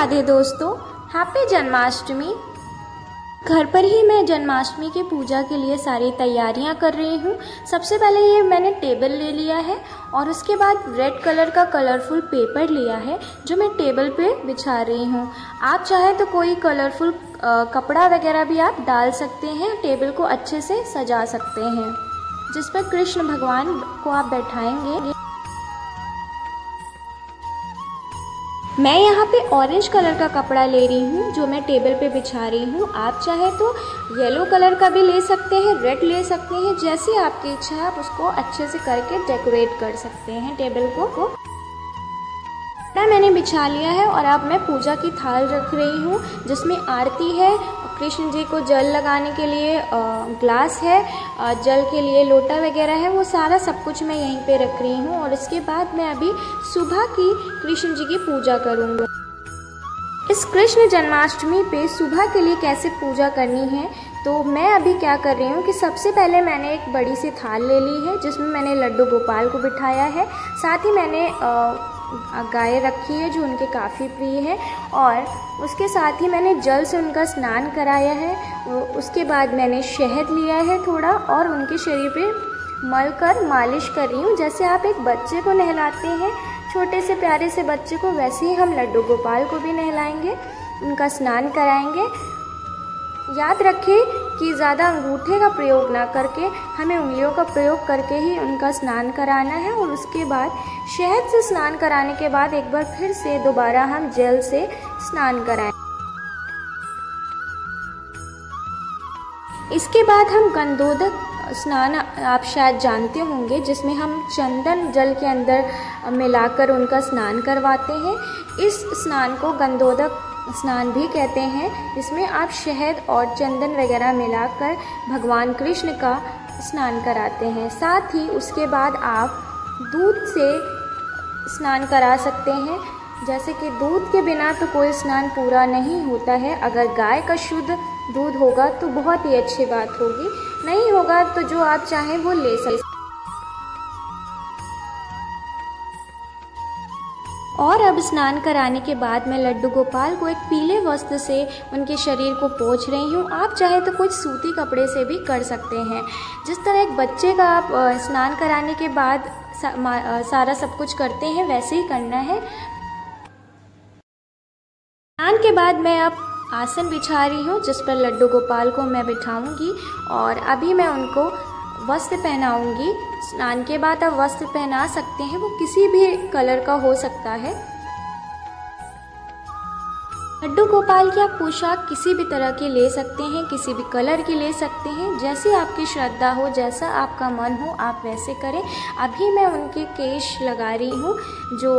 राधे दोस्तों, हैप्पी जन्माष्टमी। घर पर ही मैं जन्माष्टमी की पूजा के लिए सारी तैयारियां कर रही हूँ। सबसे पहले ये मैंने टेबल ले लिया है और उसके बाद रेड कलर का कलरफुल पेपर लिया है जो मैं टेबल पे बिछा रही हूँ। आप चाहे तो कोई कलरफुल कपड़ा वगैरह भी आप डाल सकते हैं, टेबल को अच्छे से सजा सकते हैं, जिस पर कृष्ण भगवान को आप बैठाएंगे। मैं यहाँ पे ऑरेंज कलर का कपड़ा ले रही हूँ जो मैं टेबल पे बिछा रही हूँ। आप चाहे तो येलो कलर का भी ले सकते हैं, रेड ले सकते हैं, जैसी आपकी इच्छा है आप उसको अच्छे से करके डेकोरेट कर सकते हैं टेबल को। मैंने बिछा लिया है और अब मैं पूजा की थाल रख रही हूँ जिसमें आरती है, कृष्ण जी को जल लगाने के लिए ग्लास है, जल के लिए लोटा वगैरह है, वो सारा सब कुछ मैं यहीं पे रख रही हूँ। और इसके बाद मैं अभी सुबह की कृष्ण जी की पूजा करूँगी। इस कृष्ण जन्माष्टमी पे सुबह के लिए कैसे पूजा करनी है, तो मैं अभी क्या कर रही हूँ कि सबसे पहले मैंने एक बड़ी सी थाल ले ली है जिसमें मैंने लड्डू गोपाल को बिठाया है, साथ ही मैंने गाय रखी है जो उनके काफ़ी प्रिय है, और उसके साथ ही मैंने जल से उनका स्नान कराया है। उसके बाद मैंने शहद लिया है थोड़ा और उनके शरीर पे मल कर मालिश कर रही हूँ। जैसे आप एक बच्चे को नहलाते हैं, छोटे से प्यारे से बच्चे को, वैसे ही हम लड्डू गोपाल को भी नहलाएंगे, उनका स्नान कराएंगे। याद रखें कि ज़्यादा अंगूठे का प्रयोग ना करके हमें उंगलियों का प्रयोग करके ही उनका स्नान कराना है। और उसके बाद शहद से स्नान कराने के बाद एक बार फिर से दोबारा हम जल से स्नान कराएं। इसके बाद हम गंधोदक स्नान, आप शायद जानते होंगे, जिसमें हम चंदन जल के अंदर मिलाकर उनका स्नान करवाते हैं। इस स्नान को गंधोदक स्नान भी कहते हैं। इसमें आप शहद और चंदन वगैरह मिलाकर भगवान कृष्ण का स्नान कराते हैं। साथ ही उसके बाद आप दूध से स्नान करा सकते हैं। जैसे कि दूध के बिना तो कोई स्नान पूरा नहीं होता है। अगर गाय का शुद्ध दूध होगा तो बहुत ही अच्छी बात होगी, नहीं होगा तो जो आप चाहें वो ले सकते। और अब स्नान कराने के बाद मैं लड्डू गोपाल को एक पीले वस्त्र से उनके शरीर को पोंछ रही हूँ। आप चाहे तो कुछ सूती कपड़े से भी कर सकते हैं। जिस तरह एक बच्चे का आप स्नान कराने के बाद सारा सब कुछ करते हैं, वैसे ही करना है। स्नान के बाद मैं अब आसन बिछा रही हूँ जिस पर लड्डू गोपाल को मैं बिठाऊंगी और अभी मैं उनको वस्त्र पहनाऊंगी। स्नान के बाद आप वस्त्र पहना सकते हैं, वो किसी भी कलर का हो सकता है। लड्डू गोपाल की आप पोशाक किसी भी तरह की ले सकते हैं, किसी भी कलर की ले सकते हैं, जैसी आपकी श्रद्धा हो, जैसा आपका मन हो आप वैसे करें। अभी मैं उनके केश लगा रही हूँ जो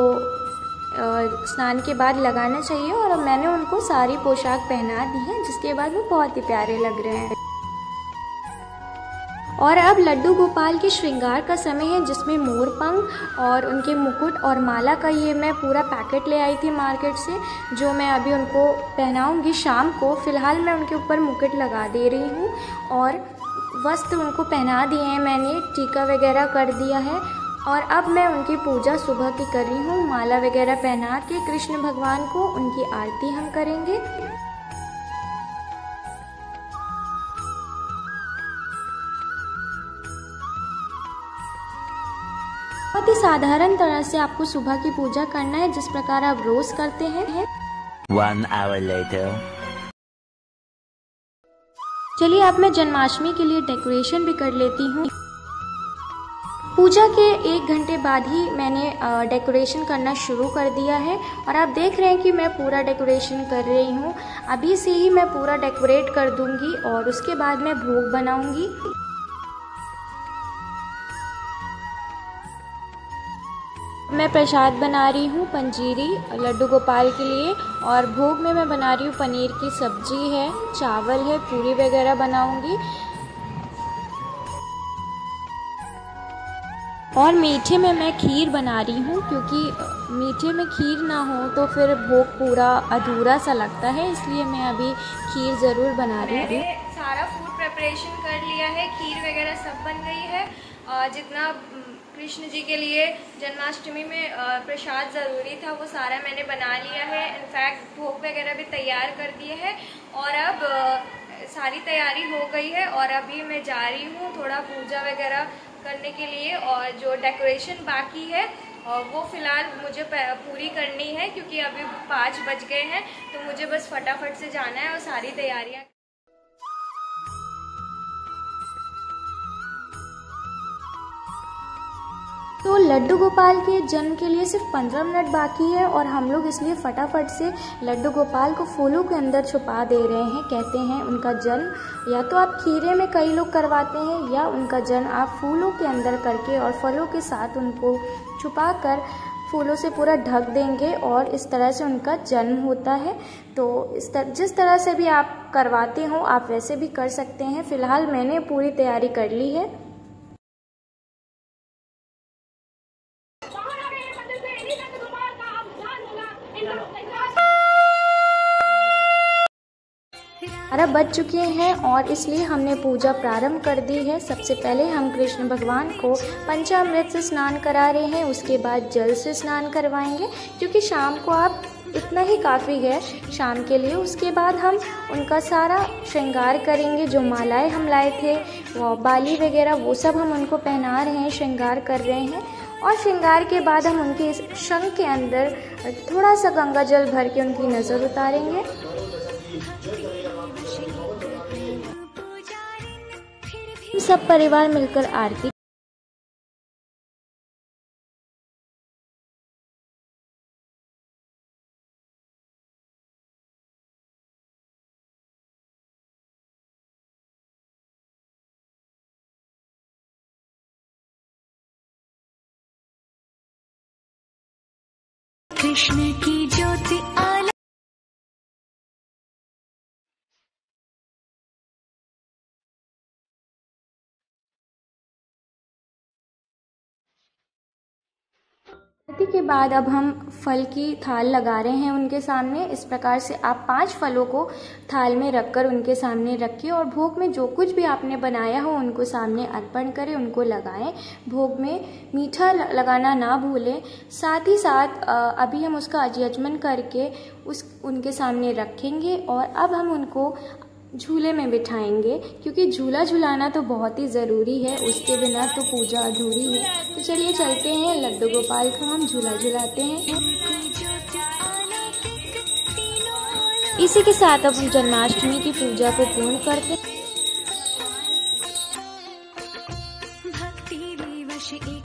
स्नान के बाद लगाना चाहिए, और अब मैंने उनको सारी पोशाक पहना दी है, जिसके बाद वो बहुत ही प्यारे लग रहे हैं। और अब लड्डू गोपाल के श्रृंगार का समय है, जिसमें मोर पंख और उनके मुकुट और माला का ये मैं पूरा पैकेट ले आई थी मार्केट से, जो मैं अभी उनको पहनाऊंगी शाम को। फ़िलहाल मैं उनके ऊपर मुकुट लगा दे रही हूँ और वस्त्र उनको पहना दिए हैं, मैंने टीका वगैरह कर दिया है। और अब मैं उनकी पूजा सुबह की कर रही हूँ। माला वगैरह पहना के कृष्ण भगवान को उनकी आरती हम करेंगे। बहुत ही साधारण तरह से आपको सुबह की पूजा करना है, जिस प्रकार आप रोज करते हैं। 1 hour later. चलिए अब मैं जन्माष्टमी के लिए डेकोरेशन भी कर लेती हूँ। पूजा के 1 घंटे बाद ही मैंने डेकोरेशन करना शुरू कर दिया है, और आप देख रहे हैं कि मैं पूरा डेकोरेशन कर रही हूँ। अभी से ही मैं पूरा डेकोरेट कर दूंगी और उसके बाद मैं भोग बनाऊंगी। मैं प्रसाद बना रही हूँ पंजीरी लड्डू गोपाल के लिए, और भोग में मैं बना रही हूँ पनीर की सब्जी है, चावल है, पूरी वगैरह बनाऊंगी। और मीठे में मैं खीर बना रही हूँ, क्योंकि मीठे में खीर ना हो तो फिर भोग पूरा अधूरा सा लगता है, इसलिए मैं अभी खीर ज़रूर बना रही हूँ। मैंने सारा फूड प्रिपरेशन कर लिया है, खीर वगैरह सब बन गई है। जितना कृष्ण जी के लिए जन्माष्टमी में प्रसाद ज़रूरी था वो सारा मैंने बना लिया है। इनफैक्ट भोग भोग वगैरह भी तैयार कर दिए हैं और अब सारी तैयारी हो गई है और अभी मैं जा रही हूँ थोड़ा पूजा वगैरह करने के लिए। और जो डेकोरेशन बाकी है और वो फ़िलहाल मुझे पूरी करनी है क्योंकि अभी 5 बज गए हैं, तो मुझे बस फटाफट से जाना है और सारी तैयारियाँ। तो लड्डू गोपाल के जन्म के लिए सिर्फ 15 मिनट बाकी है और हम लोग इसलिए फटाफट से लड्डू गोपाल को फूलों के अंदर छुपा दे रहे हैं। कहते हैं उनका जन्म या तो आप खीरे में कई लोग करवाते हैं या उनका जन्म आप फूलों के अंदर करके और फलों के साथ उनको छुपा कर फूलों से पूरा ढक देंगे और इस तरह से उनका जन्म होता है। तो जिस तरह से भी आप करवाते हो आप वैसे भी कर सकते हैं। फ़िलहाल मैंने पूरी तैयारी कर ली है। बारह बज चुके हैं और इसलिए हमने पूजा प्रारंभ कर दी है। सबसे पहले हम कृष्ण भगवान को पंचामृत से स्नान करा रहे हैं, उसके बाद जल से स्नान करवाएंगे क्योंकि शाम को आप इतना ही काफ़ी है शाम के लिए। उसके बाद हम उनका सारा श्रृंगार करेंगे, जो मालाएं हम लाए थे वो बाली वगैरह वो सब हम उनको पहना रहे हैं, श्रृंगार कर रहे हैं। और श्रृंगार के बाद हम उनके इस शंख के अंदर थोड़ा सा गंगा जल भर के उनकी नज़र उतारेंगे। सब परिवार मिलकर आरती कृष्ण की ज्योति आला। आरती के बाद अब हम फल की थाल लगा रहे हैं उनके सामने। इस प्रकार से आप 5 फलों को थाल में रखकर उनके सामने रखें और भोग में जो कुछ भी आपने बनाया हो उनको सामने अर्पण करें, उनको लगाएं। भोग में मीठा लगाना ना भूलें। साथ ही साथ अभी हम उसका यजमन करके उनके सामने रखेंगे और अब हम उनको झूले में बिठाएंगे क्योंकि झूला झुलाना तो बहुत ही ज़रूरी है, उसके बिना तो पूजा अधूरी है। तो चलिए चलते हैं, लड्डू गोपाल का हम झूला झुलाते हैं। इसी के साथ अब हम जन्माष्टमी की पूजा को पूर्ण करते हैं।